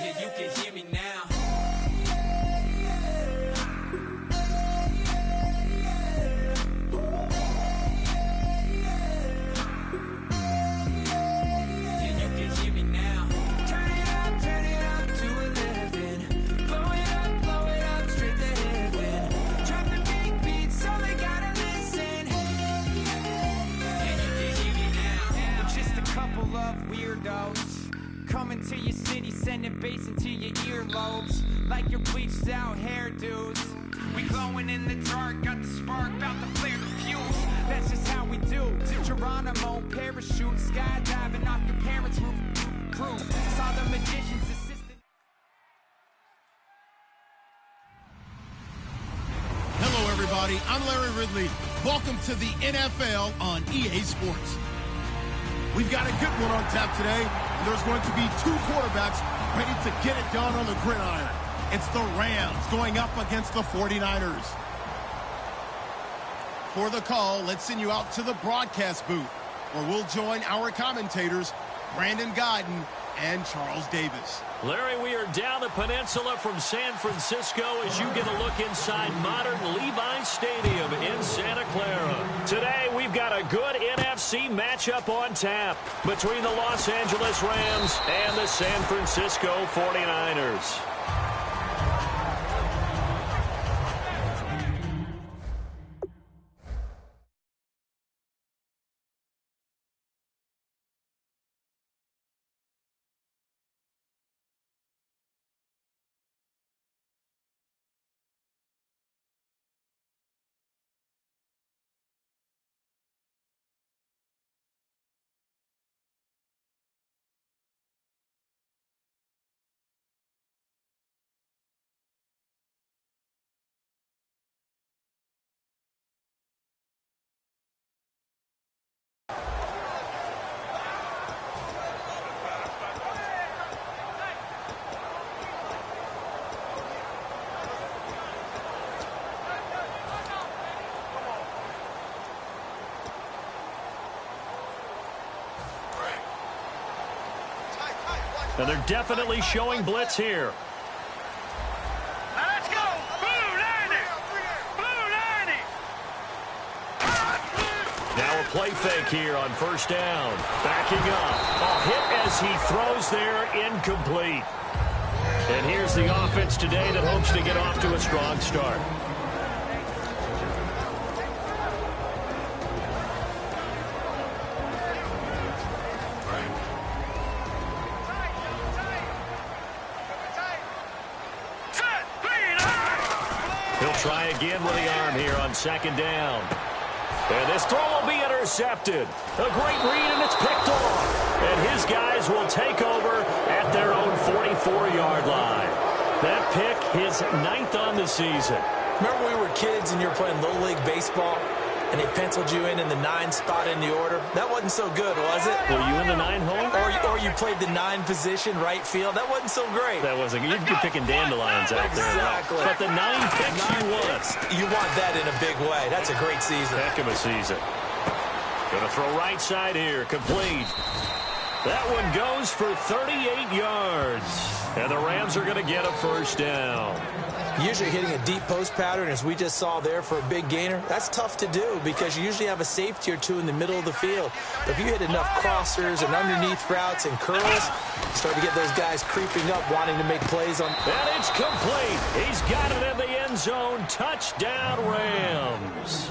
Yeah, you can hear me now. Coming to your city, sending bass into your earlobes, like your bleached out hairdos. We glowing in the dark, got the spark, about to flare the fuse. That's just how we do. To Geronimo, parachute, skydiving off your parents' roof. Crew, saw the magician's assistant. Hello, everybody. I'm Larry Ridley. Welcome to the NFL on EA Sports. We've got a good one on tap today. There's going to be two quarterbacks ready to get it done on the gridiron. It's the Rams going up against the 49ers. For the call, let's send you out to the broadcast booth, where we'll join our commentators, Brandon Guyton and Charles Davis. Larry, we are down the peninsula from San Francisco as you get a look inside modern Levi Stadium in Santa Clara. Today, we've got a good NFC matchup on tap between the Los Angeles Rams and the San Francisco 49ers. And they're definitely showing blitz here. Let's go! Blue 90! Blue 90! Now a play fake here on first down. Backing up. A hit as he throws there, incomplete. And here's the offense today that hopes to get off to a strong start. Try again with the arm here on second down. And this throw will be intercepted. A great read, and it's picked off. And his guys will take over at their own 44-yard line. That pick, his 9th on the season. Remember we were kids and you were playing Little League Baseball, and they penciled you in the 9 spot in the order? That wasn't so good, was it? Were you in the 9 hole? Or you played the 9 position, right field? That wasn't so great. That wasn't. You're picking dandelions out there. Exactly. But the 9 picks you want. You want that in a big way. That's a great season. Heck of a season. Going to throw right side here. Complete. That one goes for 38 yards. And the Rams are going to get a first down. Usually hitting a deep post pattern, as we just saw there, for a big gainer, that's tough to do because you usually have a safety or two in the middle of the field. But if you hit enough crossers and underneath routes and curls, you start to get those guys creeping up, wanting to make plays on. And it's complete. He's got it in the end zone. Touchdown, Rams.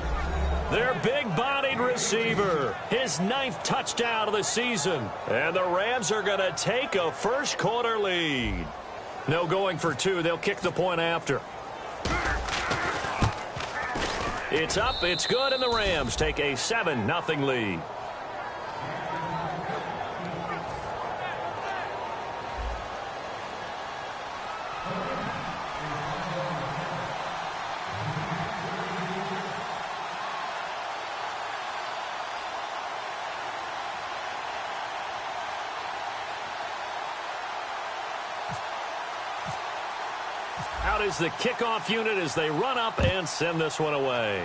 Their big-bodied receiver, his 9th touchdown of the season. And the Rams are going to take a first-quarter lead. No going for 2. They'll kick the point after. It's up, it's good, and the Rams take a 7-0 lead. Out is the kickoff unit as they run up and send this one away.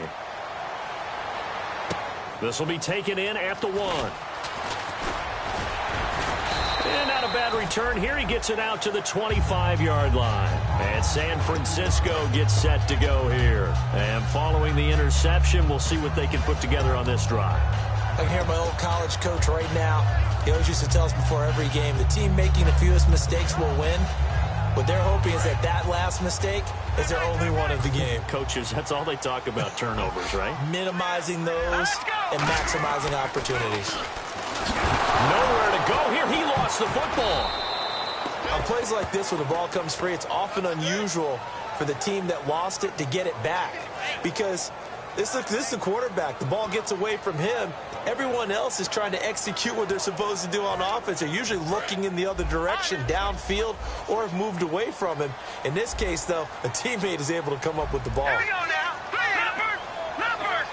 This will be taken in at the 1. And not a bad that return here. He gets it out to the 25-yard line. And San Francisco gets set to go here. And following the interception, we'll see what they can put together on this drive. I can hear my old college coach right now. He always used to tell us before every game, the team making the fewest mistakes will win. What they're hoping is that last mistake is their only one of the game. Coaches, that's all they talk about, turnovers, right? Minimizing those and maximizing opportunities. Nowhere to go here. He lost the football. On plays like this where the ball comes free, it's often unusual for the team that lost it to get it back. Because this is the quarterback. The ball gets away from him. Everyone else is trying to execute what they're supposed to do on offense. They're usually looking in the other direction, downfield, or have moved away from him. In this case, though, a teammate is able to come up with the ball. Here we go now. Leopard. Leopard.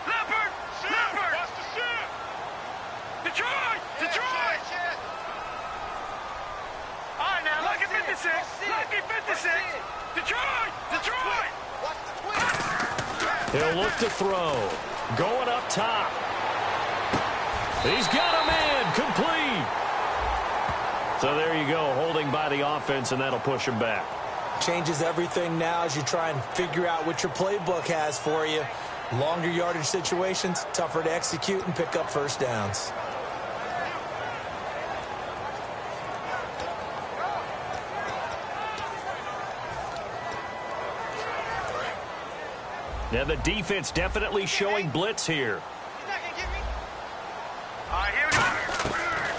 Leopard. Leopard. Detroit. Detroit. All right, now, lucky 56. Lucky 56. Detroit. Detroit. He'll look to throw. Going up top. He's got a man. Complete. So there you go, holding by the offense, and that'll push him back. Changes everything now as you try and figure out what your playbook has for you. Longer yardage situations, tougher to execute and pick up first downs. Now the defense definitely showing blitz here. All right, here we go.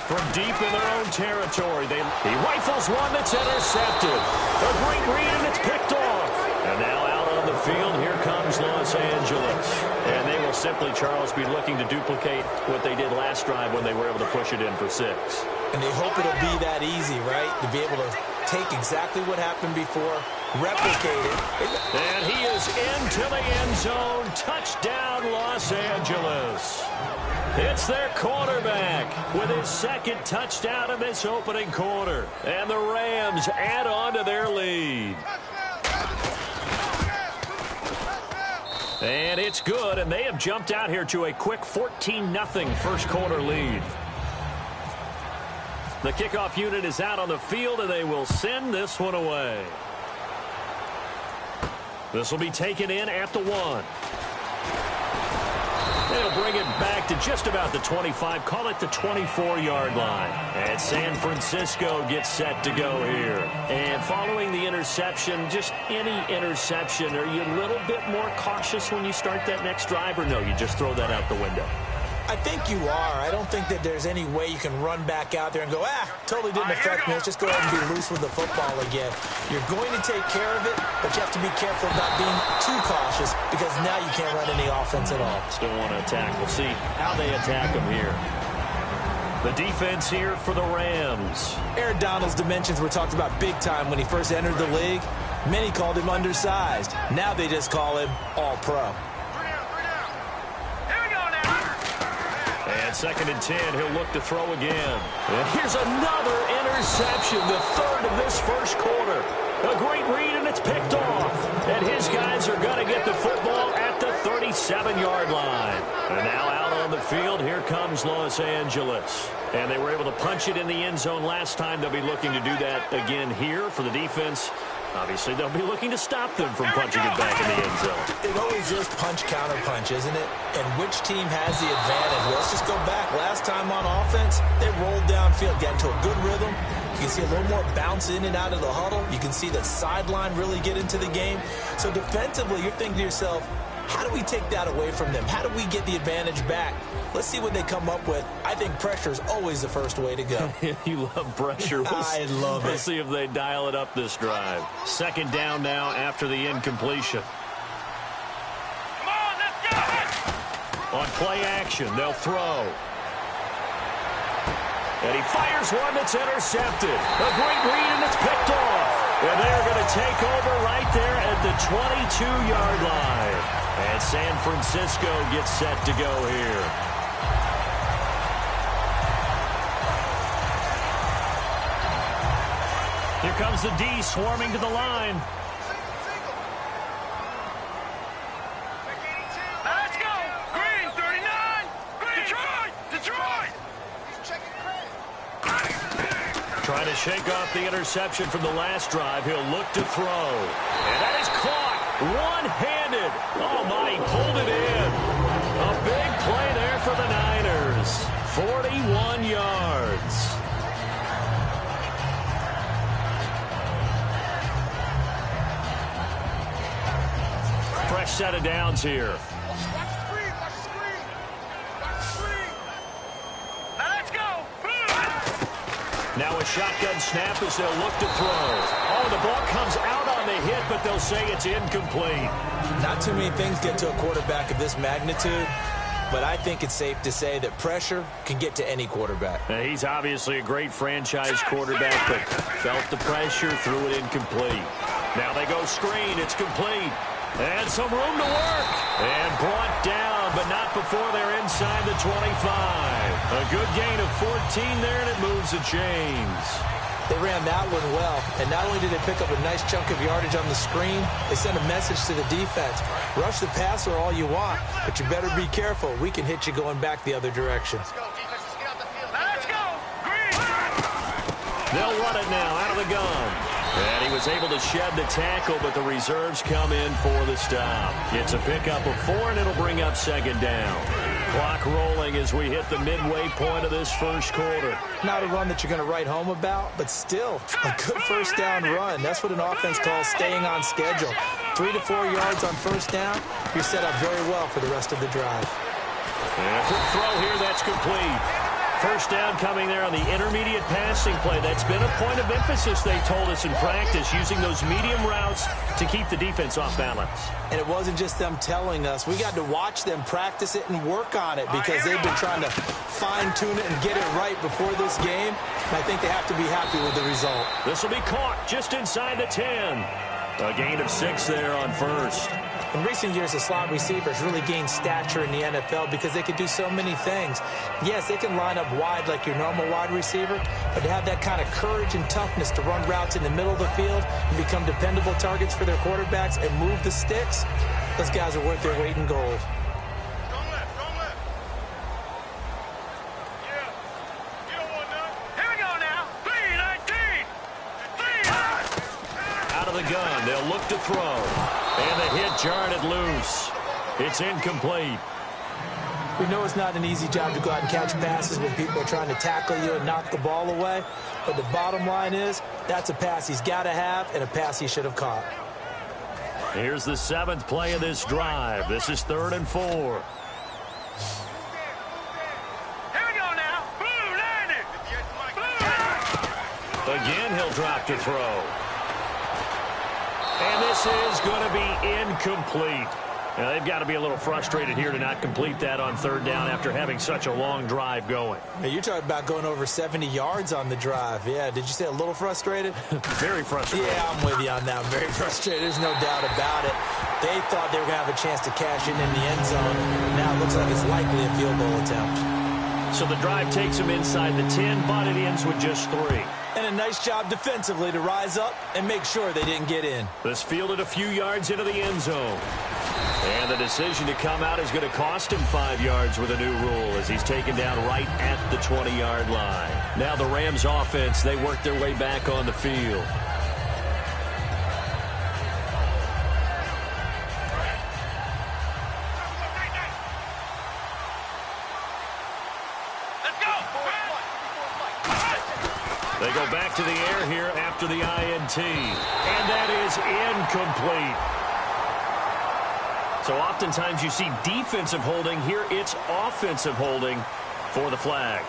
From deep in their own territory, he rifles one that's intercepted. A great read, and it's picked off. And now out on the field, here comes Los Angeles. And they will simply, Charles, be looking to duplicate what they did last drive when they were able to push it in for 6. And they hope it'll be that easy, right? To be able to take exactly what happened before, replicate it. And he is into the end zone. Touchdown, Los Angeles. It's their quarterback with his second touchdown in this opening quarter. And the Rams add on to their lead. And it's good, and they have jumped out here to a quick 14-0 first quarter lead. The kickoff unit is out on the field, and they will send this one away. This will be taken in at the 1. They'll bring it back to just about the 25, call it the 24-yard line. And San Francisco gets set to go here. And following the interception, just any interception, are you a little bit more cautious when you start that next drive, or no, you just throw that out the window? I think you are. I don't think that there's any way you can run back out there and go, totally didn't affect me. Let's just go ahead and be loose with the football again. You're going to take care of it, but you have to be careful about being too cautious because now you can't run any offense at all. Still want to attack. We'll see how they attack them here. The defense here for the Rams. Aaron Donald's dimensions were talked about big time when he first entered the league. Many called him undersized. Now they just call him all-pro. And 2nd and 10, he'll look to throw again. And here's another interception, the third of this first quarter. A great read, and it's picked off. And his guys are going to get the football at the 37-yard line. And now out on the field, here comes Los Angeles. And they were able to punch it in the end zone last time. They'll be looking to do that again here for the defense. Obviously, they'll be looking to stop them from punching it back in the end zone. It always is punch-counter-punch, isn't it? And which team has the advantage? Well, let's just go back. Last time on offense, they rolled downfield, got into a good rhythm. You can see a little more bounce in and out of the huddle. You can see the sideline really get into the game. So defensively, you're thinking to yourself, how do we take that away from them? How do we get the advantage back? Let's see what they come up with. I think pressure is always the first way to go. You love pressure. I love it. We'll see if they dial it up this drive. 2nd down now after the incompletion. Come on, let's go. On play action, they'll throw. And he fires one that's intercepted. A great read, and it's picked off. And they're going to take over right there at the 22-yard line. And San Francisco gets set to go here. Here comes the D swarming to the line. Let's go. Green, 39. Green. Detroit. Detroit. Trying to shake off the interception from the last drive. He'll look to throw. And that is caught one-handed. Oh, my, he pulled it in. A big play there for the Niners. 41 yards. Fresh set of downs here. Now a shotgun snap as they'll look to throw. Oh, the ball comes out on the hit, but they'll say it's incomplete. Not too many things get to a quarterback of this magnitude, but I think it's safe to say that pressure can get to any quarterback. Now, he's obviously a great franchise quarterback, but felt the pressure, threw it incomplete. Now they go screen. It's complete. And some room to work. And brought down, but not before they're inside the 25. A good gain of 14 there, and it moves the chains. They ran that one well, and not only did they pick up a nice chunk of yardage on the screen, they sent a message to the defense. Rush the passer all you want, but you better be careful. We can hit you going back the other direction. Let's go! Green! They'll run it now out of the gun. And he was able to shed the tackle, but the reserves come in for the stop. It's a pickup of 4, and it'll bring up second down. Clock rolling as we hit the midway point of this first quarter. Not a run that you're going to write home about, but still a good first down run. That's what an offense calls staying on schedule. 3 to 4 yards on first down, you're set up very well for the rest of the drive. And a quick throw here, that's complete. First down coming there on the intermediate passing play. That's been a point of emphasis, they told us in practice, using those medium routes to keep the defense off balance. And it wasn't just them telling us. We got to watch them practice it and work on it because they've been trying to fine-tune it and get it right before this game. And I think they have to be happy with the result. This will be caught just inside the 10. A gain of 6 there on first. In recent years, the slot receivers really gained stature in the NFL because they can do so many things. Yes, they can line up wide like your normal wide receiver, but to have that kind of courage and toughness to run routes in the middle of the field and become dependable targets for their quarterbacks and move the sticks, those guys are worth their weight in gold. Here we go now. 3-19. Out of the gun, they'll look to throw. And the hit jarred it loose. It's incomplete. We know it's not an easy job to go out and catch passes when people are trying to tackle you and knock the ball away. But the bottom line is, that's a pass he's got to have and a pass he should have caught. Here's the 7th play of this drive. This is 3rd and 4. Here we go now. Blue, landed. Blue. Again, he'll drop to throw. And this is going to be incomplete. Now, they've got to be a little frustrated here to not complete that on 3rd down after having such a long drive going. Hey, you're talking about going over 70 yards on the drive. Yeah, did you say a little frustrated? Very frustrated. Yeah, I'm with you on that. I'm very frustrated. There's no doubt about it. They thought they were going to have a chance to cash in the end zone. Now it looks like it's likely a field goal attempt. So the drive takes them inside the 10, but it ends with just 3. And a nice job defensively to rise up and make sure they didn't get in. This fielded a few yards into the end zone. And the decision to come out is going to cost him 5 yards with a new rule as he's taken down right at the 20-yard line. Now the Rams offense, they work their way back on the field. They go back to the air here after the INT. And that is incomplete. So oftentimes you see defensive holding. Here it's offensive holding for the flag.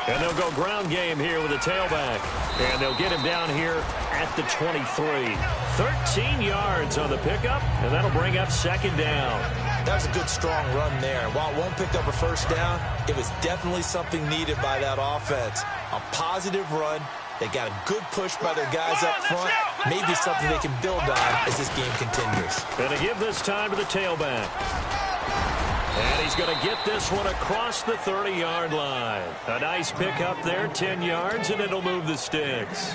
And they'll go ground game here with a tailback. And they'll get him down here at the 23. 13 yards on the pickup, and that'll bring up second down. That was a good, strong run there. While it won't pick up a first down, it was definitely something needed by that offense. A positive run. They got a good push by their guys up front. Maybe something they can build on as this game continues. And to give this time to the tailback. And he's going to get this one across the 30-yard line. A nice pickup there, 10 yards, and it'll move the sticks.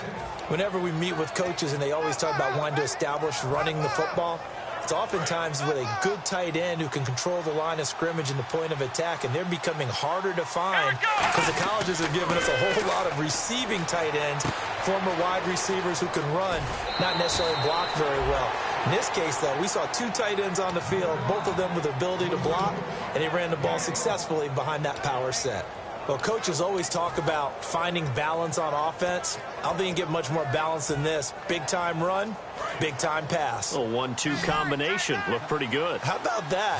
Whenever we meet with coaches and they always talk about wanting to establish running the football, it's oftentimes with a good tight end who can control the line of scrimmage and the point of attack, and they're becoming harder to find because the colleges are giving us a whole lot of receiving tight ends, former wide receivers who can run, not necessarily block very well. In this case, though, we saw two tight ends on the field, both of them with the ability to block, and they ran the ball successfully behind that power set. Well, coaches always talk about finding balance on offense. I don't think you can get much more balance than this. Big-time run, big-time pass. A 1-2 combination. Looked pretty good. How about that?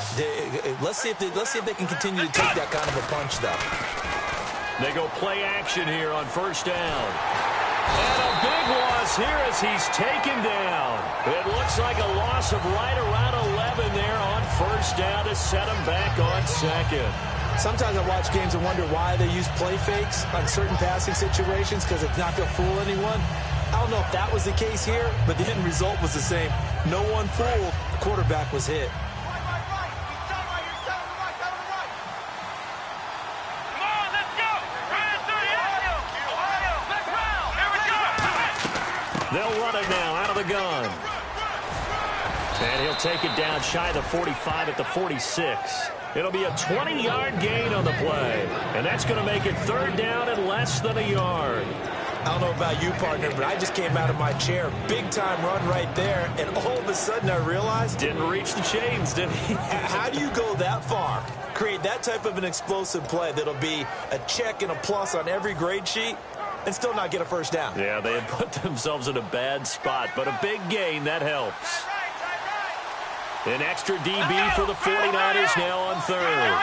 Let's see if they can continue to take that kind of a punch, though. They go play action here on first down. And a big loss here as he's taken down. It looks like a loss of right around 11 there on first down to set him back on second. Sometimes I watch games and wonder why they use play fakes on certain passing situations because it's not going to fool anyone. I don't know if that was the case here, but the end result was the same. No one fooled. The quarterback was hit. They'll run it now out of the gun. And he'll take it down shy of the 45 at the 46. It'll be a 20-yard gain on the play. And that's going to make it third down and less than a yard. I don't know about you, partner, but I just came out of my chair. Big-time run right there. And all of a sudden I realized... Didn't reach the chains, did he? How do you go that far? Create that type of an explosive play that'll be a check and a plus on every grade sheet and still not get a first down. Yeah, they had put themselves in a bad spot, but a big gain, that helps. An extra DB for the 49ers now on third.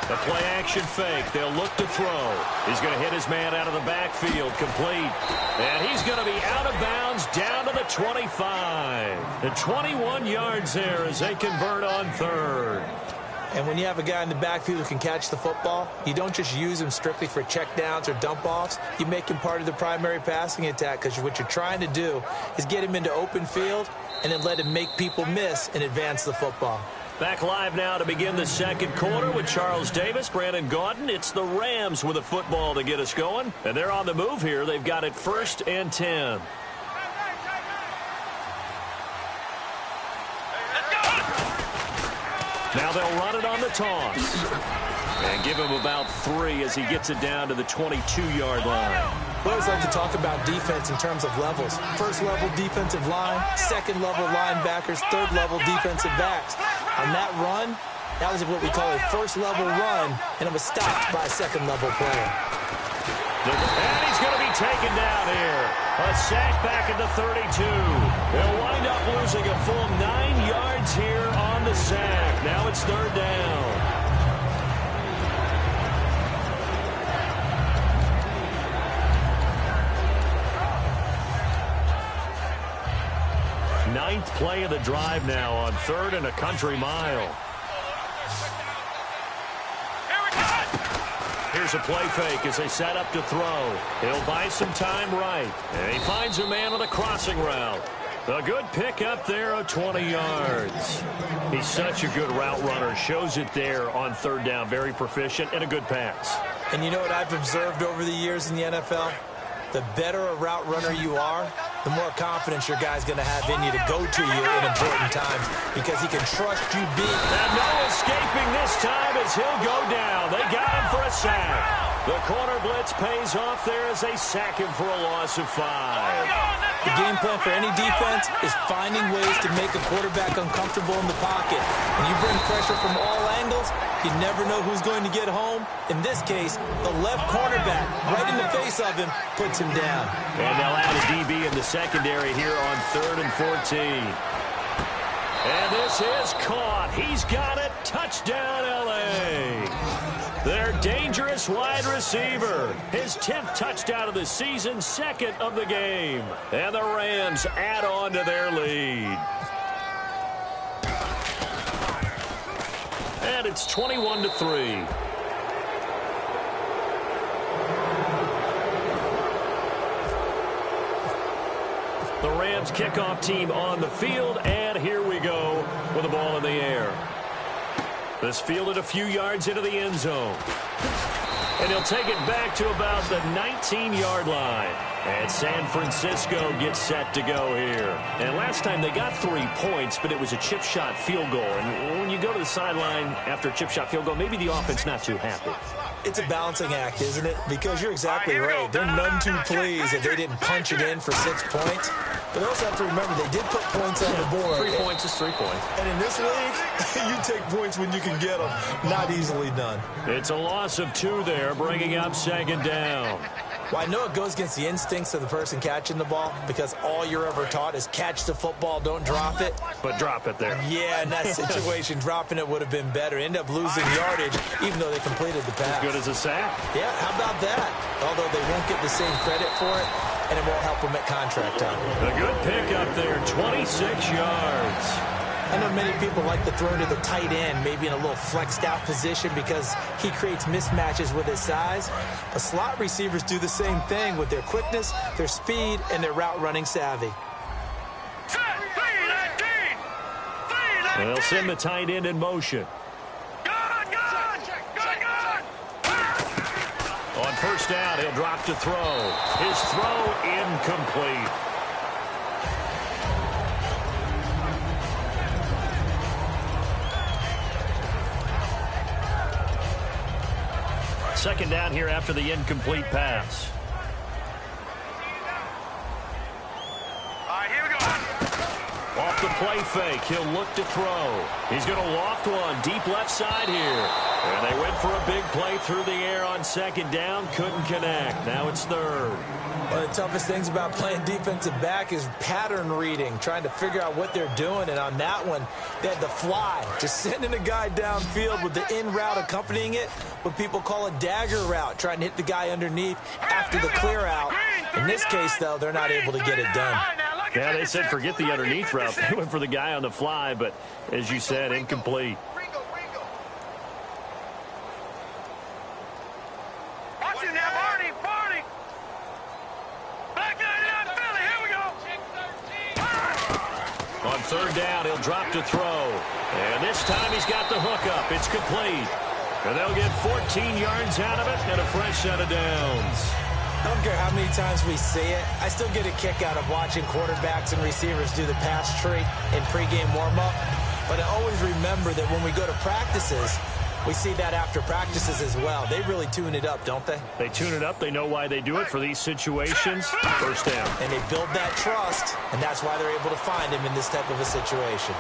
The play-action fake. They'll look to throw. He's going to hit his man out of the backfield, complete. And he's going to be out of bounds down to the 25. The 21 yards there as they convert on third. And when you have a guy in the backfield who can catch the football, you don't just use him strictly for checkdowns or dump-offs. You make him part of the primary passing attack because what you're trying to do is get him into open field and then let him make people miss and advance the football. Back live now to begin the second quarter with Charles Davis, Brandon Gaudin. It's the Rams with a football to get us going. And they're on the move here. They've got it 1st and 10. Now they'll run it on the toss. And give him about 3 as he gets it down to the 22-yard line. We always like to talk about defense in terms of levels. First-level defensive line, second-level linebackers, third-level defensive backs. On that run, that was what we call a first-level run, and it was stopped by a second-level player. And he's going to be taken down here. A sack back at the 32. They'll wind up losing a full 9 yards here on the sack. Now it's third down. Ninth play of the drive now on 3rd and a country mile. Here's a play fake as they set up to throw. He'll buy some time right. And he finds a man on the crossing route. A good pickup there of 20 yards. He's such a good route runner. Shows it there on 3rd down. Very proficient and a good pass. And you know what I've observed over the years in the NFL? The better a route runner you are, the more confidence your guy's going to have in you to go to you in important times because he can trust you big. And no escaping this time as he'll go down. They got him for a sack. The corner blitz pays off there as they sack him for a loss of 5. The game plan for any defense is finding ways to make a quarterback uncomfortable in the pocket. When you bring pressure from all angles, you never know who's going to get home. In this case, the left cornerback, right in the face of him, puts him down. And they'll add a DB in the secondary here on 3rd and 14. And this is caught. He's got it. Touchdown, L.A. Their dangerous wide receiver. His 10th touchdown of the season, 2nd of the game. And the Rams add on to their lead. And it's 21-3. The Rams kickoff team on the field, and here we go with the ball in the air. This fielded a few yards into the end zone. And he'll take it back to about the 19-yard line. And San Francisco gets set to go here. And last time they got 3 points, but it was a chip shot field goal. And when you go to the sideline after a chip shot field goal, maybe the offense not too happy. It's a balancing act, isn't it? Because you're exactly right. They're none too pleased that they didn't punch it in for 6 points. But they also have to remember they did put points on the board. 3 points is 3 points. And in this league, you take points when you can get them. Not easily done. It's a loss of 2 there, bringing up second down. Well, I know it goes against the instincts of the person catching the ball because all you're ever taught is catch the football, don't drop it. But drop it there. Yeah, in that situation, dropping it would have been better. End up losing yardage, even though they completed the pass. As good as a sack. Yeah, how about that? Although they won't get the same credit for it, and it won't help them at contract time. A good pick up there, 26 yards. I know many people like to throw to the tight end, maybe in a little flexed out position because he creates mismatches with his size. But slot receivers do the same thing with their quickness, their speed, and their route running savvy. And they'll send the tight end in motion. On first down, he'll drop to throw. His throw incomplete. Second down here after the incomplete pass. All right, here we go. Off the play fake, he'll look to throw. He's going to loft one deep left side here. And they went for a big play through the air on second down. Couldn't connect. Now it's third. One of the toughest things about playing defensive back is pattern reading, trying to figure out what they're doing. And on that one, they had the fly, just sending a guy downfield with the in route accompanying it, what people call a dagger route, trying to hit the guy underneath after the clear out. In this case, though, they're not able to get it done. Yeah, they said forget the underneath route. They went for the guy on the fly, but as you said, incomplete. Watch it now, Barney, Barney. Back down, Philly, here we go. On third down, he'll drop to throw. And this time he's got the hook up. It's complete. And they'll get 14 yards out of it and a fresh set of downs. I don't care how many times we see it. I still get a kick out of watching quarterbacks and receivers do the pass tree in pregame warm-up. But I always remember that when we go to practices, we see that after practices as well. They really tune it up, don't they? They tune it up. They know why they do it for these situations. First down. And they build that trust, and that's why they're able to find him in this type of a situation.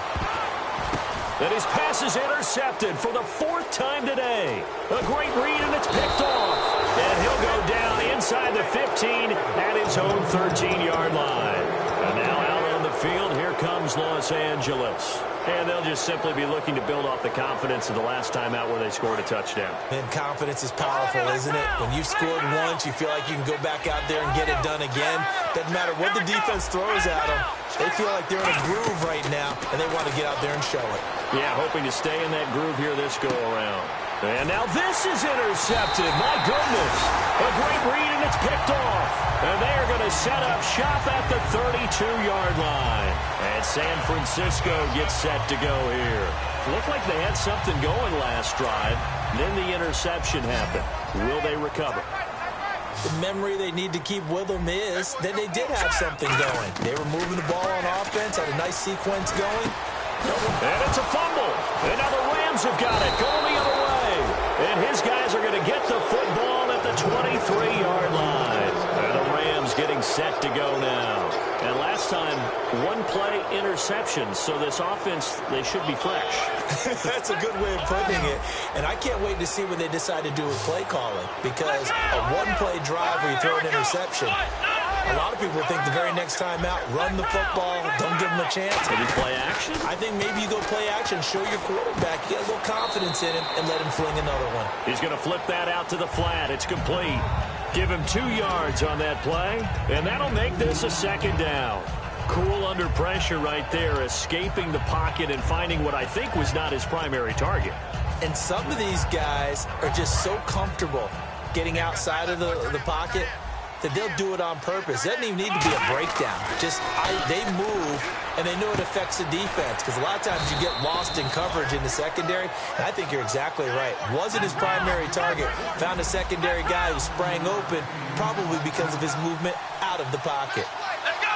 And his pass is intercepted for the 4th time today. A great read, and it's picked off. And he'll go down inside the 15 at his own 13-yard line. And now out on the field, here comes Los Angeles. And they'll just simply be looking to build off the confidence of the last time out where they scored a touchdown. And confidence is powerful, isn't it? When you've scored once, you feel like you can go back out there and get it done again. Doesn't matter what the defense throws at them. They feel like they're in a groove right now, and they want to get out there and show it. Yeah, hoping to stay in that groove here this go-around. And now this is intercepted. My goodness. A great read, and it's picked off. And they are going to set up shop at the 32-yard line. And San Francisco gets set to go here. Looked like they had something going last drive. Then the interception happened. Will they recover? The memory they need to keep with them is that they did have something going. They were moving the ball on offense, had a nice sequence going. And it's a fumble. And now the Rams have got it. Going the other way. And his guys are going to get the football at the 23-yard line. And the Rams getting set to go now. And last time, one play interception. So this offense, they should be fresh. That's a good way of putting it. And I can't wait to see what they decide to do with play calling. Because a one-play drive where you throw an interception, a lot of people think the very next time out, run the football, don't give them a chance. Maybe play action? I think maybe you go play action, show your quarterback, get a little confidence in him, and let him fling another one. He's going to flip that out to the flat. It's complete. Give him 2 yards on that play, and that'll make this a second down. Cool under pressure right there, escaping the pocket and finding what I think was not his primary target. And some of these guys are just so comfortable getting outside of the pocket that they'll do it on purpose. It doesn't even need to be a breakdown. Just they move, and they know it affects the defense because a lot of times you get lost in coverage in the secondary, and I think you're exactly right. Wasn't his primary target. Found a secondary guy who sprang open, probably because of his movement out of the pocket. Let's go!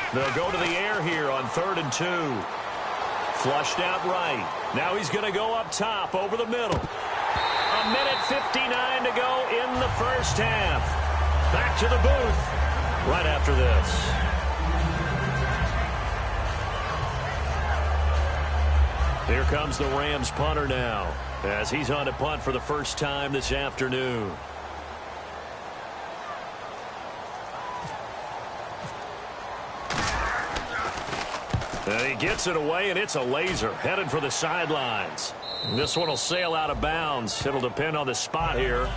They'll go to the air here on 3rd and 2. Flushed out right. Now he's going to go up top over the middle. A minute 59 to go in the first half. Back to the booth right after this. Here comes the Rams punter now as he's on to punt for the first time this afternoon. And he gets it away, and it's a laser headed for the sidelines. This one will sail out of bounds. It'll depend on the spot here.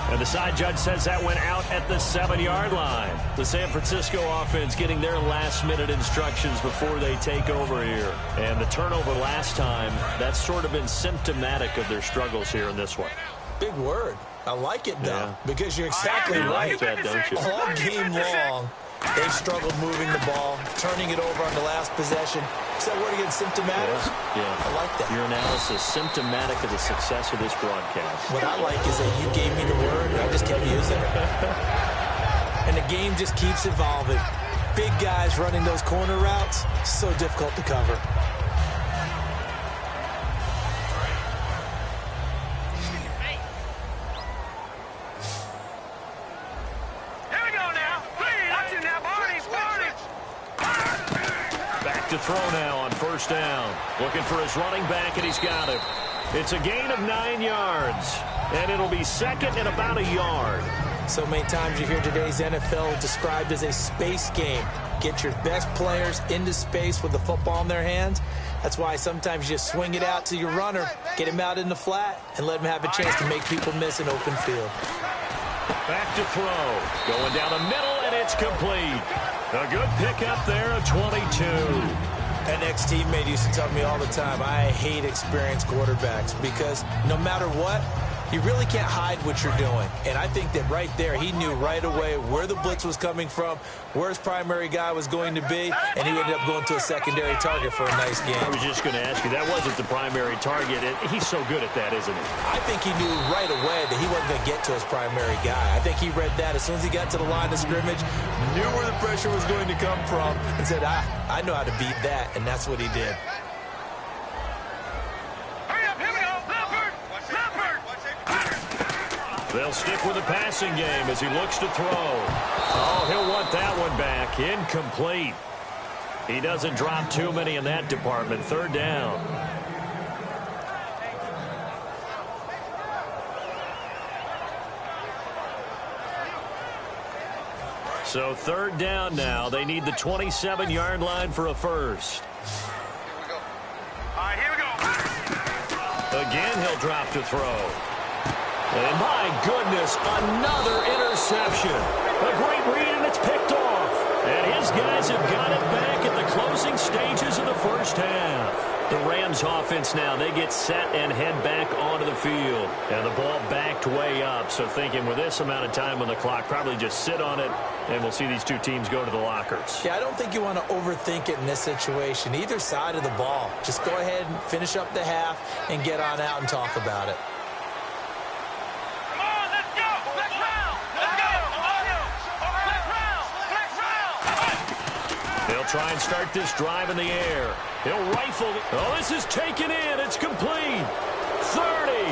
And the side judge says that went out at the 7-yard line. The San Francisco offense getting their last-minute instructions before they take over here. And the turnover last time, that's sort of been symptomatic of their struggles here in this one. Big word. I like it, though, because you're exactly You right. like that, don't you? All game long, they've struggled moving the ball, turning it over on the last possession. Is that word again, symptomatic? Yeah. I like that. Your analysis, symptomatic of the success of this broadcast. What I like is that you gave me the word, and I just kept using it. And the game just keeps evolving. Big guys running those corner routes, so difficult to cover. Here we go now. Watch it now, Barney. Back to throw now on 1st down. Looking for his running back, and he's got it. It's a gain of 9 yards, and it'll be second and about a yard. So many times you hear today's NFL described as a space game. Get your best players into space with the football in their hands. That's why sometimes you just swing it out to your runner, get him out in the flat, and let him have a chance to make people miss an open field. Back to throw. Going down the middle, and it's complete. A good pickup there of 22. An ex-teammate used to tell me all the time, I hate experienced quarterbacks because no matter what, you really can't hide what you're doing. And I think that right there, he knew right away where the blitz was coming from, where his primary guy was going to be, and he ended up going to a secondary target for a nice game. I was just going to ask you, that wasn't the primary target. He's so good at that, isn't he? I think he knew right away that he wasn't going to get to his primary guy. I think he read that as soon as he got to the line of scrimmage, knew where the pressure was going to come from, and said, I know how to beat that, and that's what he did. They'll stick with the passing game as he looks to throw. Oh, he'll want that one back. Incomplete. He doesn't drop too many in that department. 3rd down. So 3rd down now. They need the 27-yard line for a first. All right, here we go. Again, he'll drop to throw. And my goodness, another interception. A great read, and it's picked off. And his guys have got it back at the closing stages of the first half. The Rams offense now, they get set and head back onto the field. And the ball backed way up. So thinking with this amount of time on the clock, probably just sit on it, and we'll see these two teams go to the lockers. Yeah, I don't think you want to overthink it in this situation. Either side of the ball. Just go ahead and finish up the half and get on out and talk about it. They'll try and start this drive in the air. He'll rifle. Oh, this is taken in. It's complete. 30,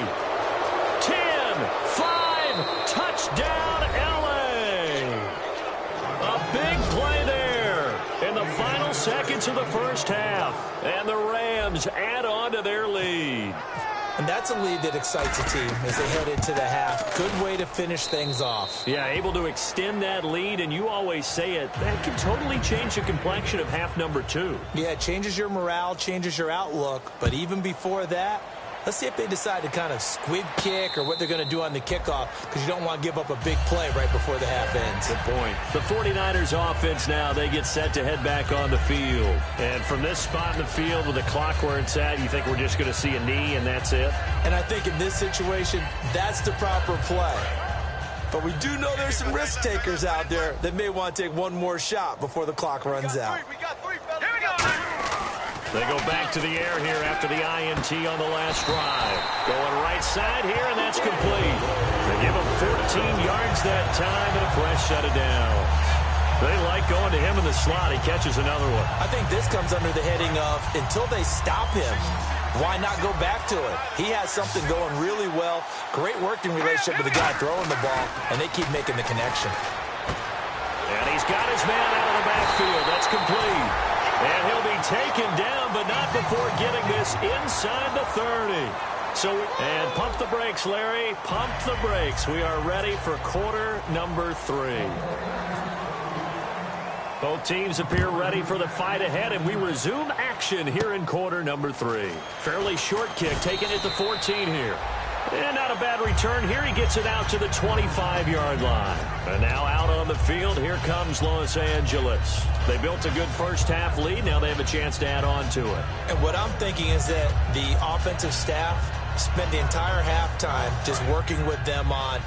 10, 5, touchdown, L.A. A big play there in the final seconds of the first half. And the Rams add on to their lead. And that's a lead that excites a team as they head into the half. Good way to finish things off. Yeah, able to extend that lead, and you always say it, that can totally change the complexion of half number 2. Yeah, it changes your morale, changes your outlook. But even before that, Let's see if they decide to kind of squib kick or what they're going to do on the kickoff, because you don't want to give up a big play right before the half ends. Good point. The 49ers offense now, they get set to head back on the field. And from this spot in the field with the clock where it's at, you think we're just going to see a knee and that's it? And I think in this situation, that's the proper play. But we do know there's some risk takers out there that may want to take one more shot before the clock runs out. We got three, fellas. Here we go. They go back to the air here after the INT on the last drive. Going right side here, and that's complete. They give him 14 yards that time and a fresh set of downs. They like going to him in the slot. He catches another one. I think this comes under the heading of until they stop him, why not go back to it? He has something going really well. Great working relationship with the guy throwing the ball, and they keep making the connection. And he's got his man out of the backfield. That's complete. And he'll be taken down, but not before getting this inside the 30. And pump the brakes, Larry. Pump the brakes. We are ready for quarter number 3. Both teams appear ready for the fight ahead, and we resume action here in quarter number 3. Fairly short kick, taking it to 14 here. And not a bad return here. He gets it out to the 25-yard line. And now out on the field, here comes Los Angeles. They built a good first-half lead. Now they have a chance to add on to it. And what I'm thinking is that the offensive staff spent the entire halftime just working with them on,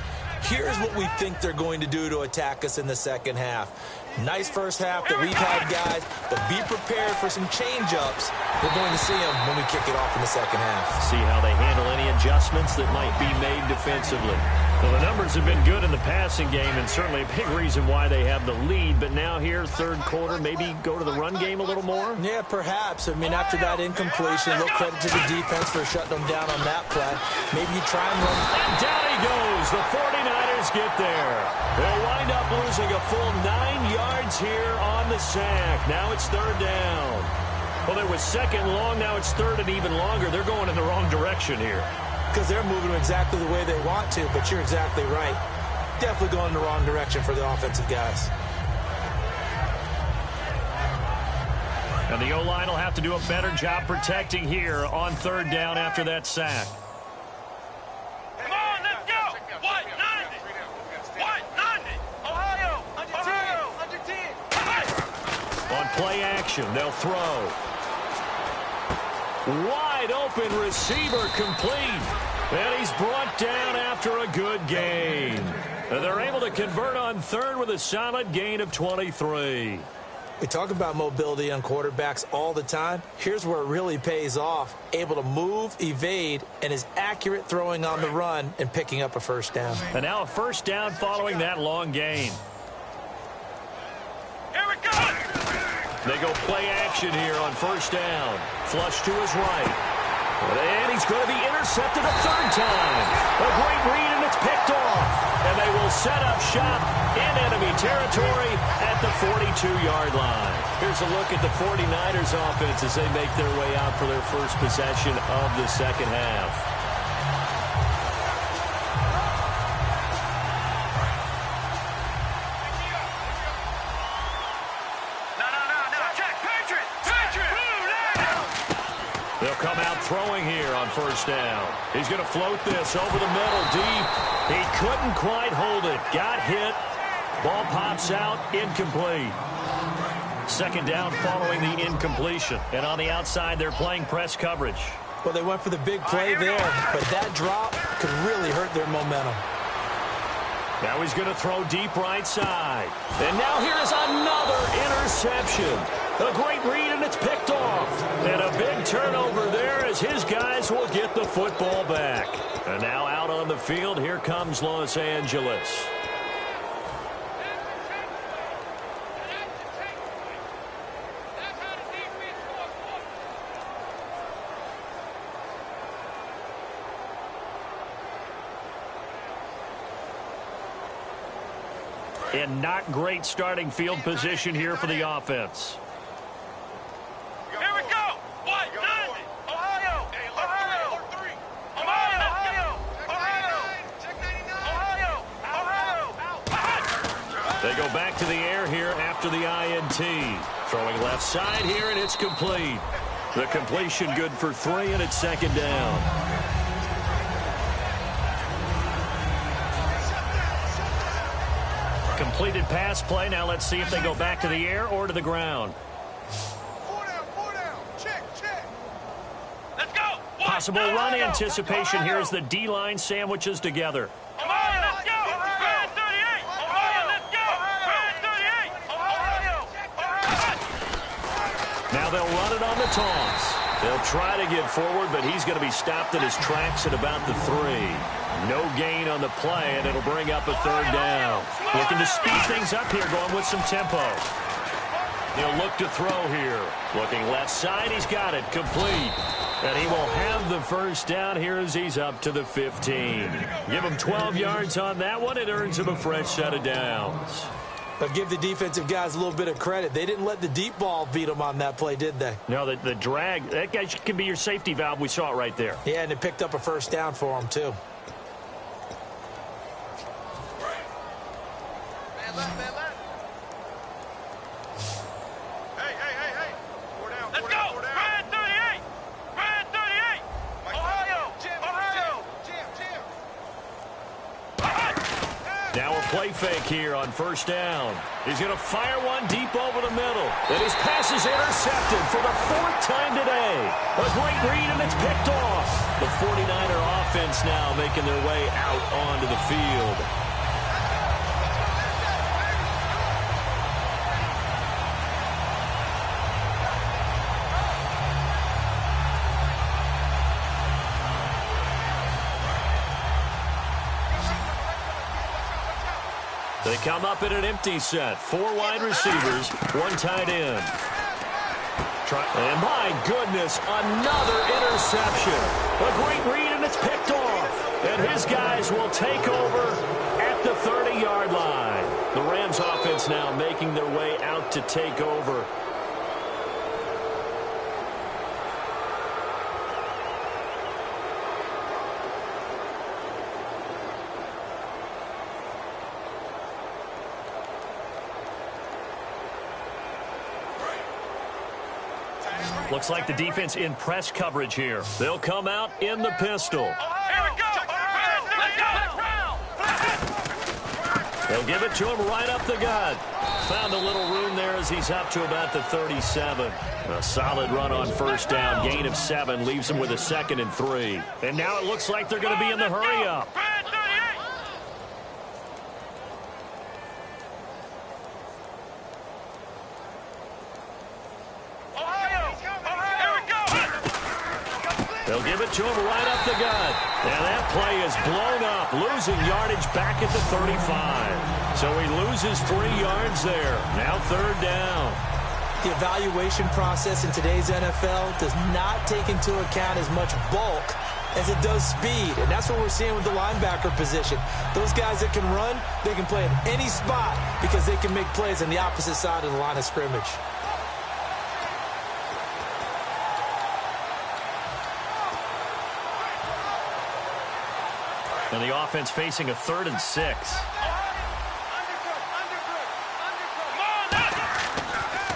here's what we think they're going to do to attack us in the second half. Nice first half that we've had, guys, but be prepared for some change-ups. We're going to see them when we kick it off in the second half. See how they handle any adjustments that might be made defensively. Well, the numbers have been good in the passing game, and certainly a big reason why they have the lead. But now here, third quarter, maybe go to the run game a little more? Yeah, perhaps. I mean, after that incompletion, a little credit to the defense for shutting them down on that play. Maybe you try and run. And down he goes. The 49ers get there. They'll wind up losing a full 9 yards here on the sack. Now it's third down. Well, it was second long. Now it's third and even longer. They're going in the wrong direction here. Because they're moving exactly the way they want to, but you're exactly right. Definitely going in the wrong direction for the offensive guys. And the O-line will have to do a better job protecting here on third down after that sack. Come on, let's go. What? 90. What? 90. Ohio. Under 10. On play action, they'll throw. Wide open receiver complete. And he's brought down after a good gain. And they're able to convert on third with a solid gain of 23. We talk about mobility on quarterbacks all the time. Here's where it really pays off. Able to move, evade, and is accurate throwing on the run and picking up a first down. And now a first down following that long gain. Here we go. They go play action here on first down. Flush to his right. And he's going to be intercepted a third time. A great read, and it's picked off. And they will set up shop in enemy territory at the 42-yard line. Here's a look at the 49ers offense as they make their way out for their first possession of the second half. They'll come out throwing here on first down. He's going to float this over the middle deep. He couldn't quite hold it. Got hit. Ball pops out. Incomplete. Second down following the incompletion. And on the outside, they're playing press coverage. Well, they went for the big play there, but that drop could really hurt their momentum. Now he's going to throw deep right side. And now here is another interception. A great read, and it's picked off. And a big turnover there as his guys will get the football back. And now out on the field, here comes Los Angeles. In not great starting field position here for the offense. Here we go. What? 90. Ohio. Ohio. Ohio. Ohio. They go back to the air here after the INT. Throwing left side here, and it's complete. The completion good for 3, and it's second down. completed pass play. Now let's see if they go back to the air or to the ground. Four down. Check. Let's go. Possible run anticipation here as the D-line sandwiches together. Ohio, let's go. Brad 38. Ohio, let's go. Brad 38. Ohio. Now they'll run it on the toss. They'll try to get forward, but he's going to be stopped in his tracks at about the 3. No gain on the play, and it'll bring up a 3rd down. Looking to speed things up here, going with some tempo. He'll look to throw here. Looking left side, he's got it, complete. And he will have the 1st down here as he's up to the 15. Give him 12 yards on that one. It earns him a fresh set of downs. But give the defensive guys a little bit of credit. They didn't let the deep ball beat them on that play, did they? No, the drag, that guy can be your safety valve. We saw it right there. Yeah, and it picked up a 1st down for him, too. Hey. 4 down. Let's go. Brad 38. Ohio. Now a play fake here on 1st down. He's going to fire one deep over the middle. And his pass is intercepted for the 4th time today. A great read, and it's picked off. The 49er offense now making their way out onto the field. They come up in an empty set. 4 wide receivers, 1 tight end. And my goodness, another interception. A great read, and it's picked off. And his guys will take over at the 30-yard line. The Rams offense now making their way out to take over. Looks like the defense in press coverage here. They'll come out in the pistol. Here we go. They'll give it to him right up the gut. Found a little room there as he's up to about the 37. A solid run on 1st down. Gain of 7 leaves him with a 2nd and 3. And now it looks like they're going to be in the hurry-up. They'll give it to him right up the gut. And that play is blown up, losing yardage back at the 35. So he loses 3 yards there. Now 3rd down. The evaluation process in today's NFL does not take into account as much bulk as it does speed. And that's what we're seeing with the linebacker position. Those guys that can run, they can play in any spot because they can make plays on the opposite side of the line of scrimmage. And the offense facing a 3rd and 6.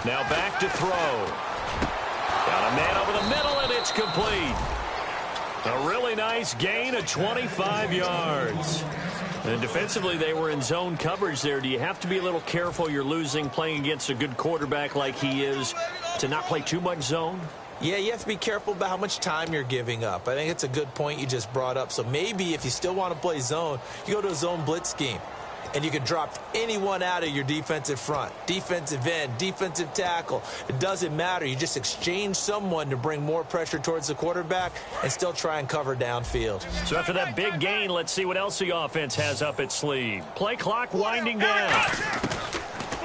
Now back to throw. Got a man over the middle, and it's complete. A really nice gain of 25 yards. And defensively, they were in zone coverage there. Do you have to be a little careful you're losing playing against a good quarterback like he is to not play too much zone? Yeah, you have to be careful about how much time you're giving up. I think it's a good point you just brought up. So maybe if you still want to play zone, you go to a zone blitz scheme. And you can drop anyone out of your defensive front, defensive end, defensive tackle. It doesn't matter. You just exchange someone to bring more pressure towards the quarterback and still try and cover downfield. So after that big gain, let's see what else the offense has up its sleeve. Play clock winding down.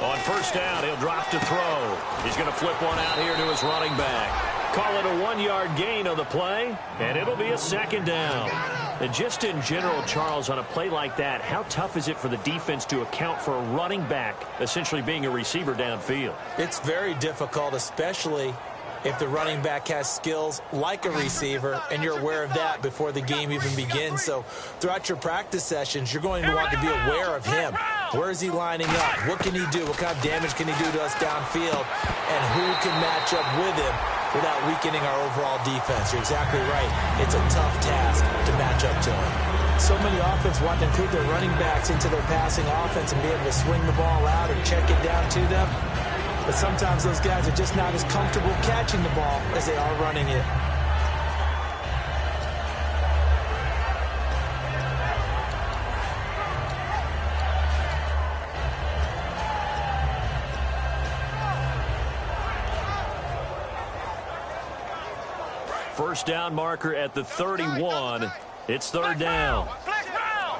On 1st down, he'll drop to throw. He's going to flip one out here to his running back. Call it a 1-yard gain on the play, and it'll be a 2nd down. And just in general, Charles, on a play like that, how tough is it for the defense to account for a running back essentially being a receiver downfield? It's very difficult, especially if the running back has skills like a receiver, and you're aware of that before the game even begins. So throughout your practice sessions, you're going to want to be aware of him. Where is he lining up? What can he do? What kind of damage can he do to us downfield? And who can match up with him without weakening our overall defense. You're exactly right. It's a tough task to match up to him. So many offense want to include their running backs into their passing offense and be able to swing the ball out or check it down to them. But sometimes those guys are just not as comfortable catching the ball as they are running it. First down marker at the 31. It's third down. Let's go.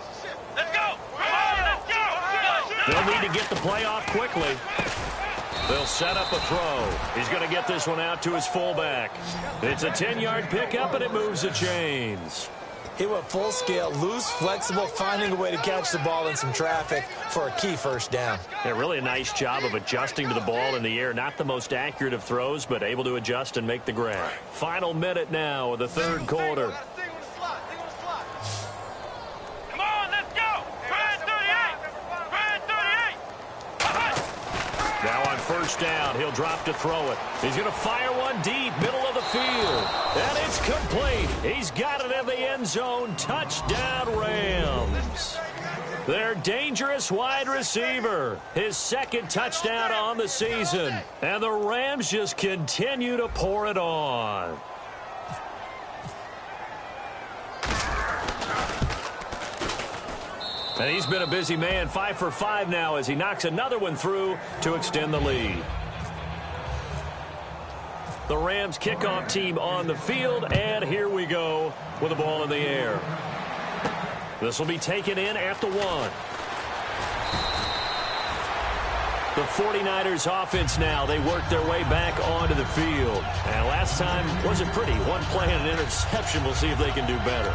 They'll need to get the play off quickly. They'll set up a throw. He's going to get this one out to his fullback. It's a 10-yard pickup, and it moves the chains. He went full scale, loose, flexible, finding a way to catch the ball in some traffic for a key first down. Yeah, really a nice job of adjusting to the ball in the air. Not the most accurate of throws, but able to adjust and make the grab. Final minute now of the third quarter. Come on, let's go. Brad 38. Now on first down, he'll drop to throw it. He's going to fire one deep, middle of the field. And it's complete. He's got it in the end zone. Touchdown, Rams. Their dangerous wide receiver. His second touchdown on the season. And the Rams just continue to pour it on. And he's been a busy man, 5 for 5 now as he knocks another one through to extend the lead. The Rams kickoff team on the field, and here we go with the ball in the air. This will be taken in at the 1. The 49ers offense now, they work their way back onto the field. And last time wasn't pretty. One play and an interception. We'll see if they can do better.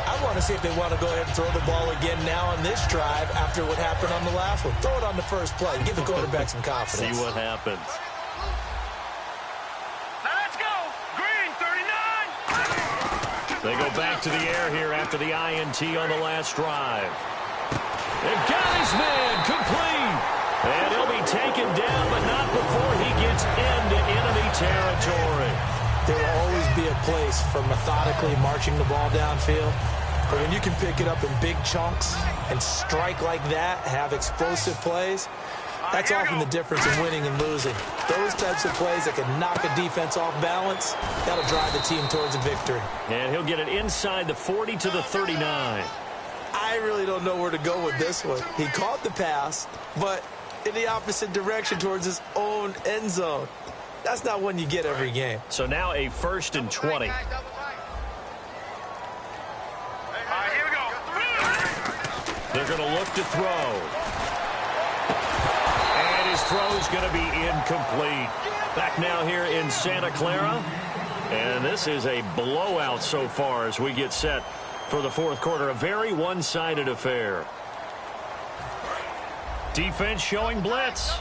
I want to see if they want to go ahead and throw the ball again now on this drive after what happened on the last one. Throw it on the first play. Give the quarterback some confidence. See what happens. Now let's go. Green 39. They go back to the air here after the INT on the last drive. They've got his man complete. And he'll be taken down, but not before he gets into enemy territory. There will always be a place for methodically marching the ball downfield. But when you can pick it up in big chunks and strike like that, have explosive plays, that's often the difference in winning and losing. Those types of plays that can knock a defense off balance, that'll drive the team towards a victory. And he'll get it inside the 40 to the 39. I really don't know where to go with this one. He caught the pass, but in the opposite direction towards his own end zone. That's not one you get every game. So now a 1st and 20. Here we go. They're going to look to throw. And his throw's going to be incomplete. Back now here in Santa Clara. And this is a blowout so far as we get set for the fourth quarter. A very one-sided affair. Defense showing blitz.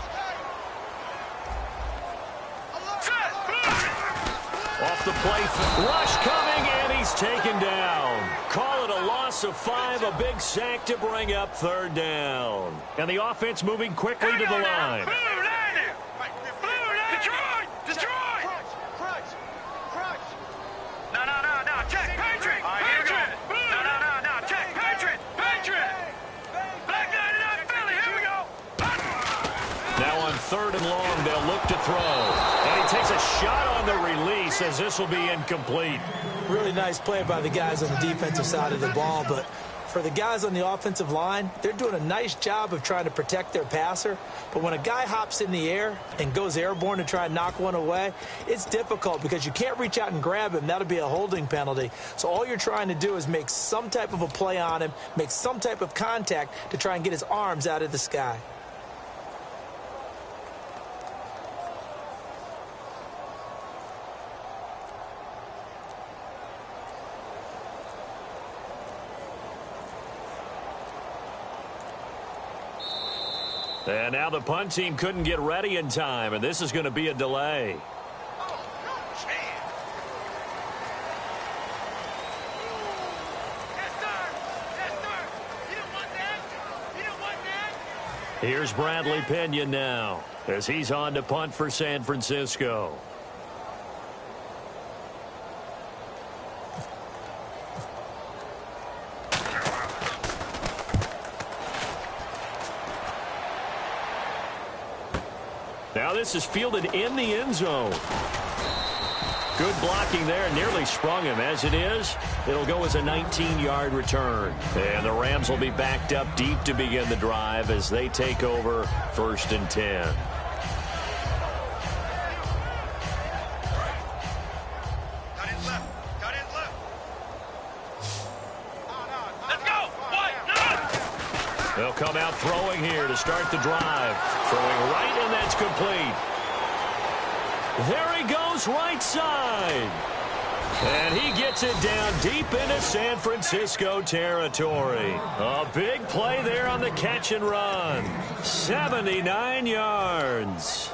Off the play, rush coming, and he's taken down. Call it a loss of 5, a big sack to bring up third down. And the offense moving quickly to the line. Detroit! No, check, Patriot! Patriot! No, check, Patriot! Black 99 Philly, here we go! Now on 3rd and long, they'll look to throw. And he takes a shot on the release as this will be incomplete. Really nice play by the guys on the defensive side of the ball, but for the guys on the offensive line, they're doing a nice job of trying to protect their passer. But when a guy hops in the air and goes airborne to try and knock one away, it's difficult because you can't reach out and grab him. That'll be a holding penalty. So all you're trying to do is make some type of a play on him, make some type of contact to try and get his arms out of the sky. And now the punt team couldn't get ready in time, and this is going to be a delay. Here's Bradley Pinion now as he's on to punt for San Francisco. this is fielded in the end zone. Good blocking there, nearly sprung him. As it is, it'll go as a 19-yard return. And the Rams will be backed up deep to begin the drive as they take over 1st and 10. They'll come out throwing here to start the drive. Throwing right, and that's complete. There he goes, right side. And he gets it down deep into San Francisco territory. A big play there on the catch and run. 79 yards.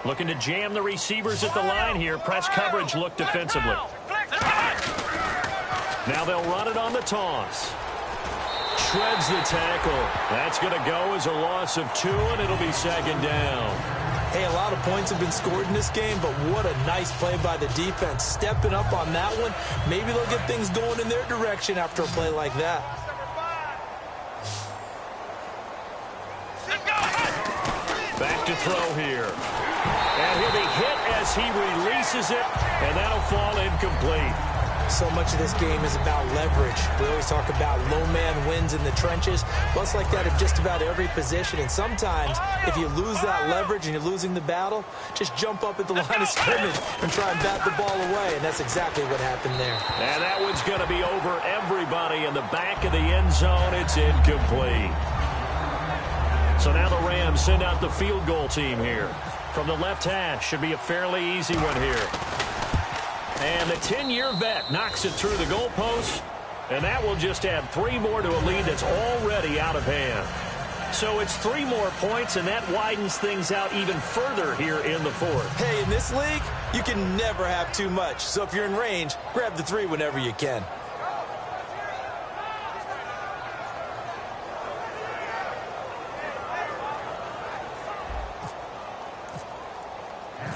Looking to jam the receivers at the line here. Press coverage look defensively. Now they'll run it on the toss. Shreds the tackle. That's going to go as a loss of 2, and it'll be 2nd down. Hey, a lot of points have been scored in this game, but what a nice play by the defense. Stepping up on that one. Maybe they'll get things going in their direction after a play like that. Back to throw here. And he'll be hit as he releases it, and that'll fall incomplete. So much of this game is about leverage. We always talk about low man wins in the trenches. Well, it's like that at just about every position. And sometimes, if you lose that leverage and you're losing the battle, just jump up at the line of scrimmage and try and bat the ball away. And that's exactly what happened there. And that one's going to be over everybody in the back of the end zone. It's incomplete. So now the Rams send out the field goal team here. From the left hash, should be a fairly easy one here. And the 10-year vet knocks it through the goalpost, and that will just add 3 more to a lead that's already out of hand. So it's 3 more points, and that widens things out even further here in the 4th. Hey, in this league, you can never have too much. So if you're in range, grab the 3 whenever you can.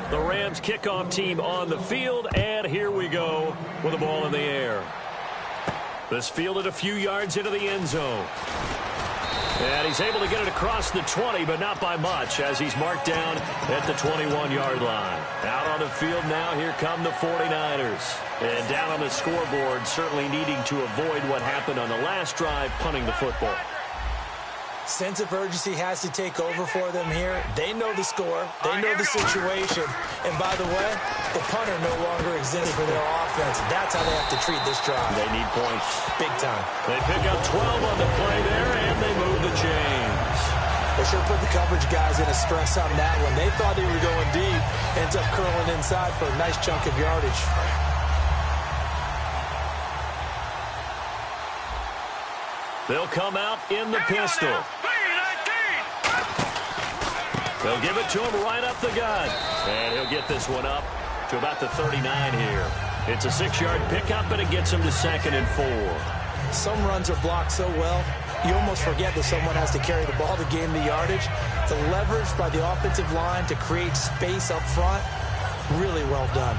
The Rams kickoff team on the field, and here we go with the ball in the air. This fielded a few yards into the end zone. And he's able to get it across the 20, but not by much, as he's marked down at the 21-yard line. Out on the field now, here come the 49ers. And down on the scoreboard, certainly needing to avoid what happened on the last drive, punting the football. Sense of urgency has to take over for them here. They know the score. They know the situation. And by the way, the punter no longer exists for their offense. That's how they have to treat this drive. They need points. Big time. They pick up 12 on the play there, and they move the chains. They sure put the coverage guys in a stress on that one. They thought they were going deep. Ends up curling inside for a nice chunk of yardage. They'll come out in the pistol. They'll give it to him right up the gut. And he'll get this one up to about the 39 here. It's a 6-yard pickup, and it gets him to 2nd and 4. Some runs are blocked so well, you almost forget that someone has to carry the ball to gain the yardage. The leverage by the offensive line to create space up front, really well done.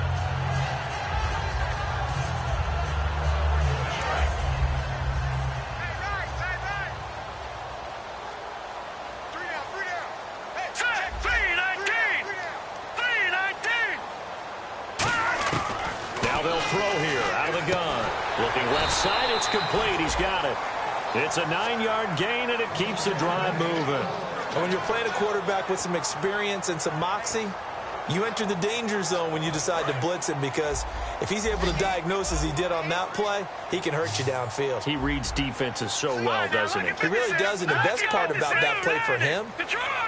Side, it's complete. He's got it. It's a 9-yard gain, and it keeps the drive moving. And when you're playing a quarterback with some experience and some moxie, you enter the danger zone when you decide to blitz him, because if he's able to diagnose as he did on that play, he can hurt you downfield. He reads defenses so well, doesn't he? He really does, and the best part about that play for him,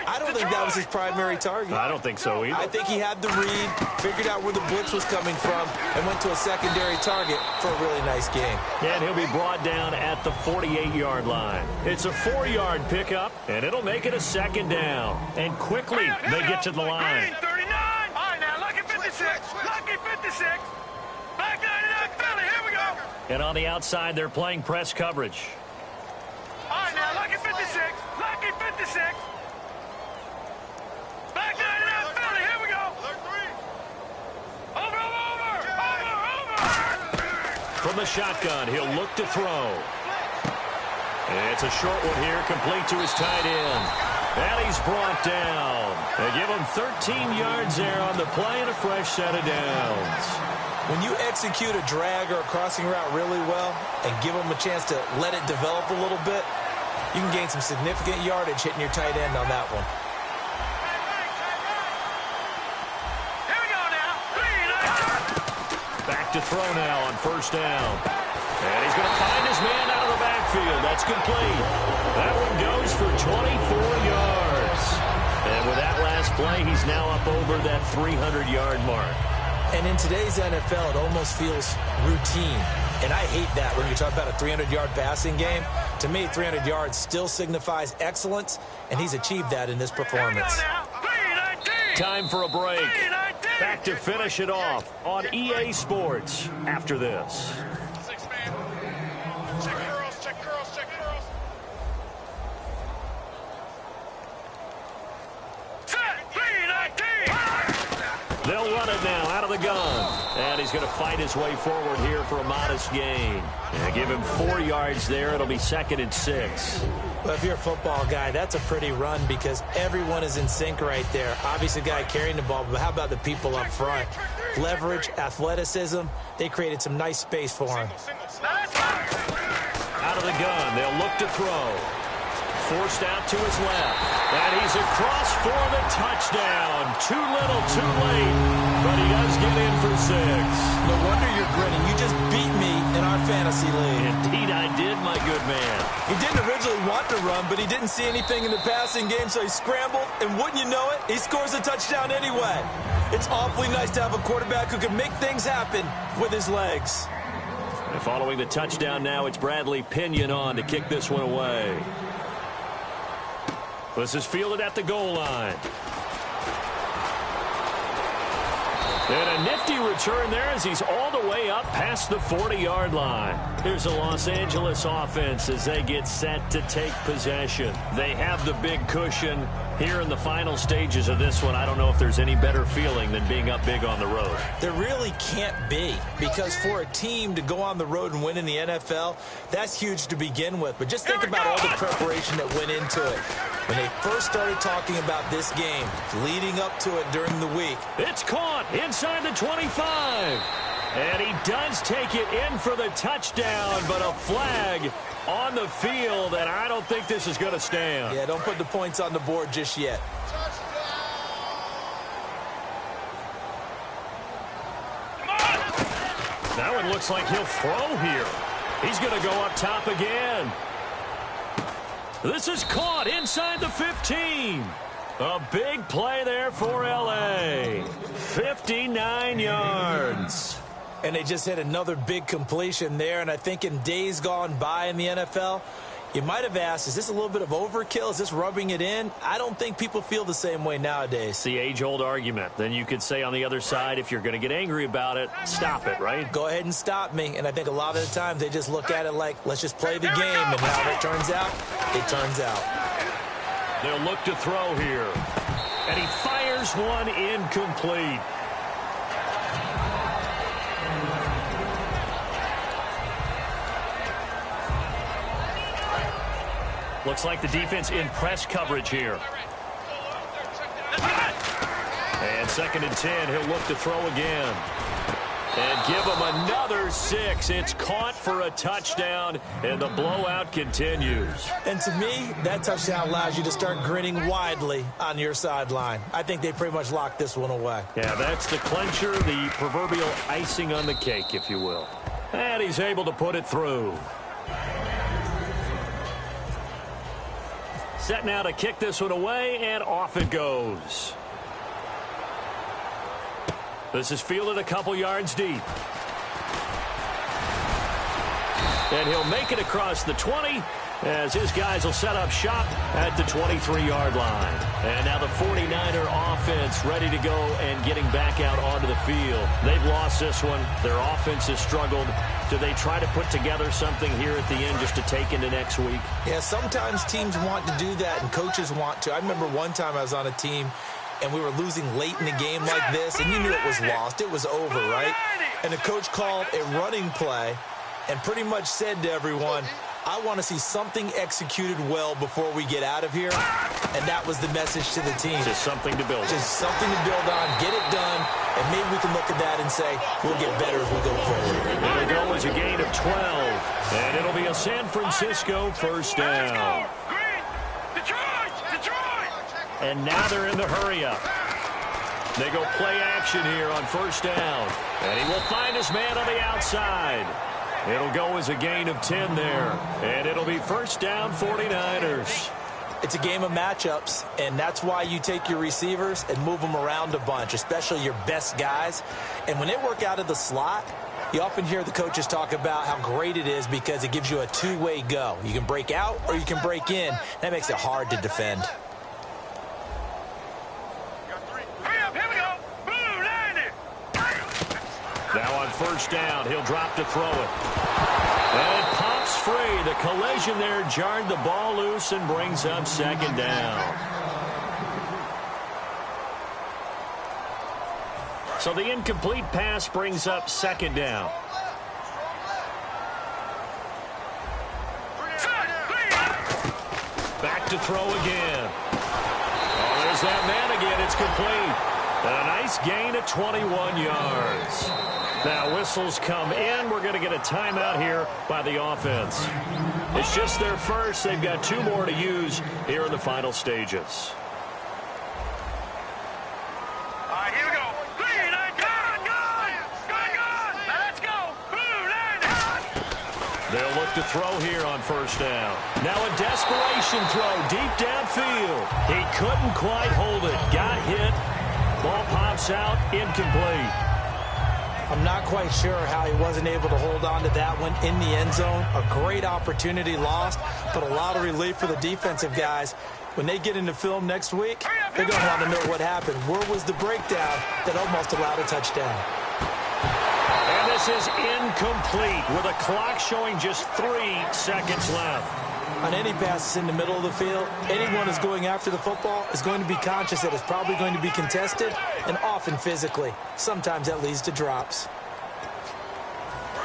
I don't think that was his primary target. I don't think so either. I think he had the read, figured out where the blitz was coming from, and went to a secondary target for a really nice game. And he'll be brought down at the 48-yard line. It's a 4-yard pickup, and it'll make it a 2nd down. And quickly, they get to the line. 39. All right, now, lucky 56. Lucky 56. Back 99, Philly. Here we go. And on the outside, they're playing press coverage. All right, now, lucky 56. Lucky 56. Back 99, Philly. Here we go. Over. from the shotgun. He'll look to throw. It's a short one here, complete to his tight end. And he's brought down. They give him 13 yards there on the play and a fresh set of downs. When you execute a drag or a crossing route really well and give them a chance to let it develop a little bit, you can gain some significant yardage hitting your tight end on that one. Here we go now. Back to throw now on first down. And he's going to find his man out of the backfield. That's complete. That one goes for 24 yards. And with that last play, he's now up over that 300-yard mark. And in today's NFL, it almost feels routine. And I hate that when you talk about a 300-yard passing game. To me, 300 yards still signifies excellence, and he's achieved that in this performance. Time for a break. Back to finish it off on EA Sports after this. They'll run it now out of the gun. And he's going to fight his way forward here for a modest gain. And give him 4 yards there. It'll be 2nd and 6. Well, if you're a football guy, that's a pretty run because everyone is in sync right there. Obviously, the guy carrying the ball, but how about the people up front? Leverage, athleticism, they created some nice space for him. Out of the gun, they'll look to throw. Forced out to his left. And he's across for the touchdown. Too little, too late. But he does get in for 6. No wonder you're grinning. You just beat me in our fantasy league. Indeed I did, my good man. He didn't originally want to run, but he didn't see anything in the passing game, so he scrambled. And wouldn't you know it, he scores a touchdown anyway. It's awfully nice to have a quarterback who can make things happen with his legs. And following the touchdown now, it's Bradley Pinion on to kick this one away. This is fielded at the goal line. And a nifty return there as he's all the way up past the 40-yard line. Here's the Los Angeles offense as they get set to take possession. They have the big cushion here in the final stages of this one. I don't know if there's any better feeling than being up big on the road. There really can't be, because for a team to go on the road and win in the NFL, that's huge to begin with. But just think about all the preparation that went into it. When they first started talking about this game, leading up to it during the week. It's caught inside the 25. And he does take it in for the touchdown, but a flag on the field, and I don't think this is going to stand. Yeah, don't put the points on the board just yet. That one looks like he'll throw here. He's going to go up top again. This is caught inside the 15. A big play there for L.A. 59 yards. And they just hit another big completion there. And I think in days gone by in the NFL, you might have asked, is this a little bit of overkill? Is this rubbing it in? I don't think people feel the same way nowadays. It's the age-old argument. Then you could say on the other side, if you're going to get angry about it, stop it, right? Go ahead and stop me. And I think a lot of the times they just look at it like, let's just play the game. And how it turns out, it turns out. They'll look to throw here. And he fires one incomplete. Looks like the defense in press coverage here. And 2nd and 10, he'll look to throw again. And give him another 6. It's caught for a touchdown, and the blowout continues. And to me, that touchdown allows you to start grinning widely on your sideline. I think they pretty much locked this one away. Yeah, that's the clincher, the proverbial icing on the cake, if you will. And he's able to put it through. Set now to kick this one away, and off it goes. This is fielded a couple yards deep. And he'll make it across the 20 as his guys will set up shop at the 23-yard line. And now the 49er offense ready to go and getting back out onto the field. They've lost this one. Their offense has struggled. Do they try to put together something here at the end just to take into next week? Yeah, sometimes teams want to do that and coaches want to. I remember one time I was on a team and we were losing late in the game like this, and you knew it was lost. It was over, right? And the coach called a running play and pretty much said to everyone, I want to see something executed well before we get out of here. And that was the message to the team. Just something to build on. Just something to build on, get it done, and maybe we can look at that and say, we'll get better as we go forward. It'll go as a gain of 12, and it'll be a San Francisco first down. And now they're in the hurry-up. They go play action here on first down, and he will find his man on the outside. It'll go as a gain of 10 there, and it'll be first down 49ers. It's a game of matchups, and that's why you take your receivers and move them around a bunch, especially your best guys. And when they work out of the slot, you often hear the coaches talk about how great it is because it gives you a two-way go. You can break out or you can break in. That makes it hard to defend. Now on first down, he'll drop to throw it. And it pops free. The collision there jarred the ball loose and brings up second down. So the incomplete pass brings up second down. Back to throw again. Oh, there's that man again. It's complete. A nice gain of 21 yards. Now whistles come in. We're going to get a timeout here by the offense. It's just their first. They've got two more to use here in the final stages. All right, here we go. Clean, good. Now let's go. They'll look to throw here on first down. Now a desperation throw deep downfield. He couldn't quite hold it. Got hit. Ball pops out, incomplete. I'm not quite sure how he wasn't able to hold on to that one in the end zone. A great opportunity lost, but a lot of relief for the defensive guys. When they get into film next week, they're going to want to know what happened. Where was the breakdown that almost allowed a touchdown? And this is incomplete with a clock showing just 3 seconds left. On any passes in the middle of the field, anyone who's going after the football is going to be conscious that it's probably going to be contested and often physically. Sometimes that leads to drops.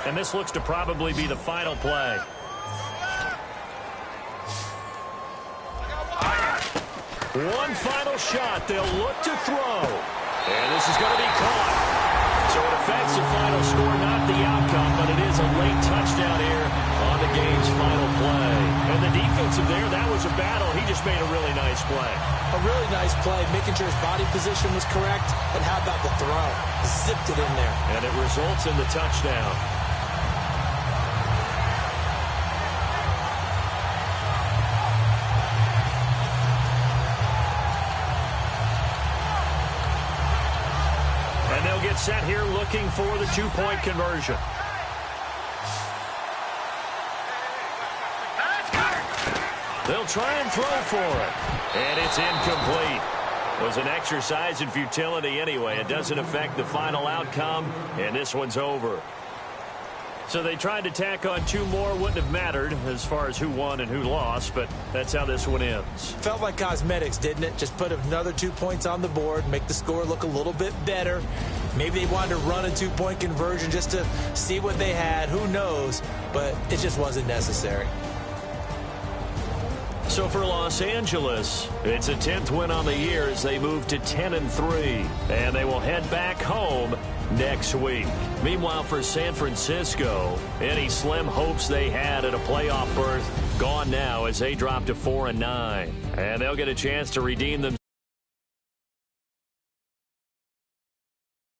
And this looks to probably be the final play. One final shot. They'll look to throw. And this is going to be caught. So it affects the final score, not the outcome, but it is a late touchdown here on the game's final play. And the defensive there, that was a battle. He just made a really nice play. A really nice play, making sure his body position was correct. And how about the throw? Zipped it in there. And it results in the touchdown. And they'll get set here looking for the two-point conversion. They'll try and throw for it. And it's incomplete. It was an exercise in futility anyway. It doesn't affect the final outcome, and this one's over. So they tried to tack on two more. Wouldn't have mattered as far as who won and who lost, but that's how this one ends. Felt like cosmetics, didn't it? Just put another 2 points on the board, make the score look a little bit better. Maybe they wanted to run a two-point conversion just to see what they had. Who knows? But it just wasn't necessary. So for Los Angeles, it's a 10th win on the year as they move to 10-3, and they will head back home next week. Meanwhile, for San Francisco, any slim hopes they had at a playoff berth gone now as they drop to 4-9, and they'll get a chance to redeem themselves.